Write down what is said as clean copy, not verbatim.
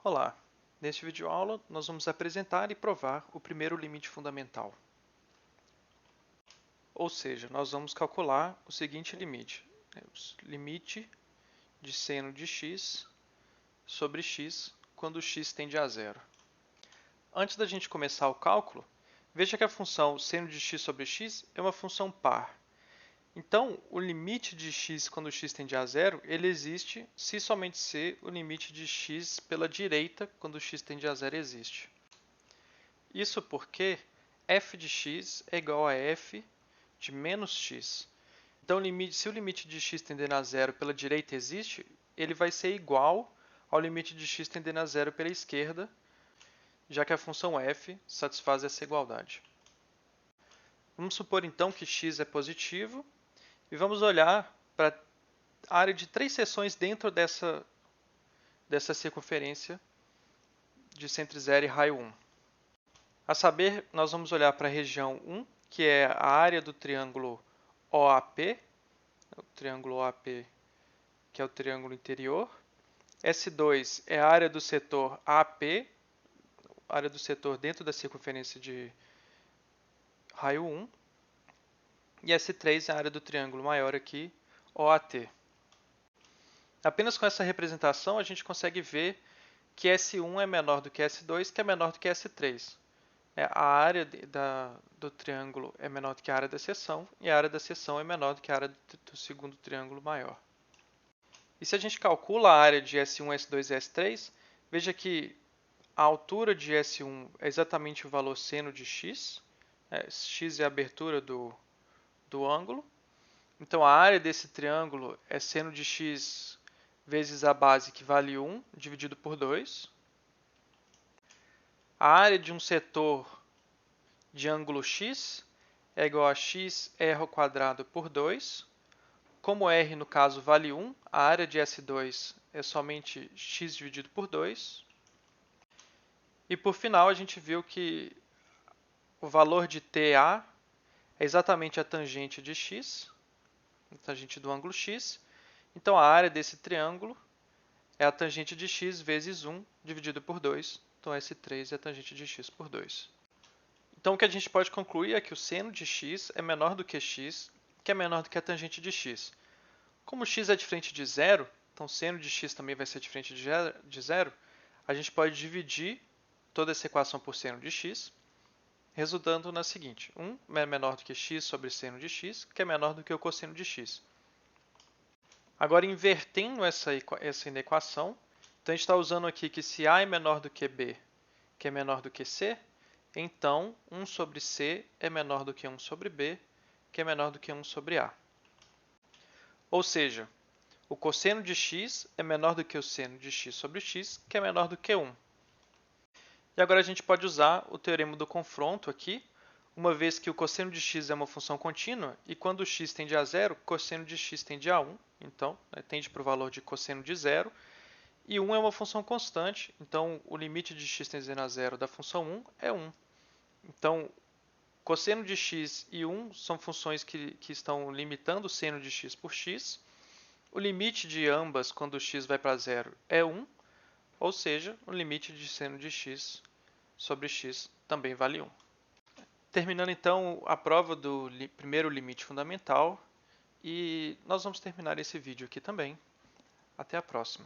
Olá! Neste videoaula, nós vamos apresentar e provar o primeiro limite fundamental. Ou seja, nós vamos calcular o seguinte limite. O limite de seno de x sobre x quando x tende a zero. Antes da gente começar o cálculo, veja que a função seno de x sobre x é uma função par. Então, o limite de x quando x tende a zero, ele existe se somente se o limite de x pela direita quando x tende a zero existe. Isso porque f de x é igual a f de menos x. Então, se o limite de x tendendo a zero pela direita existe, ele vai ser igual ao limite de x tendendo a zero pela esquerda, já que a função f satisfaz essa igualdade. Vamos supor então que x é positivo e vamos olhar para a área de 3 seções dentro dessa circunferência de centro zero e raio 1. A saber, nós vamos olhar para a região 1, que é a área do triângulo OAP, que é o triângulo interior. S2 é a área do setor AP, área do setor dentro da circunferência de raio 1. E S3 é a área do triângulo maior aqui, OAT. Apenas com essa representação, a gente consegue ver que S1 é menor do que S2, que é menor do que S3. A área do triângulo é menor do que a área da seção, e a área da seção é menor do que a área do segundo triângulo maior. E se a gente calcula a área de S1, S2 e S3, veja que a altura de S1 é exatamente o valor seno de x, x é a abertura do ângulo. Então, a área desse triângulo é seno de x vezes a base, que vale 1, dividido por 2. A área de um setor de ângulo x é igual a x r ao quadrado por 2. Como r, no caso, vale 1, a área de S2 é somente x dividido por 2. E, por final, a gente viu que o valor de TA é exatamente a tangente de x, a tangente do ângulo x. Então, a área desse triângulo é a tangente de x vezes 1 dividido por 2. Então, S3 é a tangente de x por 2. Então, o que a gente pode concluir é que o seno de x é menor do que x, que é menor do que a tangente de x. Como x é diferente de zero, então seno de x também vai ser diferente de zero, a gente pode dividir toda essa equação por seno de x, resultando na seguinte: 1 é menor do que x sobre seno de x, que é menor do que o cosseno de x. Agora, invertendo essa equação, então a gente está usando aqui que se A é menor do que B, que é menor do que C, então 1 sobre C é menor do que 1 sobre B, que é menor do que 1 sobre A. Ou seja, o cosseno de x é menor do que o seno de x sobre x, que é menor do que 1. E agora a gente pode usar o teorema do confronto aqui, uma vez que o cosseno de x é uma função contínua, e quando x tende a zero, cosseno de x tende a 1, então tende para o valor de cosseno de zero, e 1 é uma função constante, então o limite de x tendendo a zero da função 1 é 1. Então, cosseno de x e 1 são funções que estão limitando o seno de x por x. O limite de ambas, quando x vai para zero, é 1, ou seja, o limite de seno de x sobre x também vale 1. Terminando então a prova do primeiro limite fundamental, e nós vamos terminar esse vídeo aqui também. Até a próxima.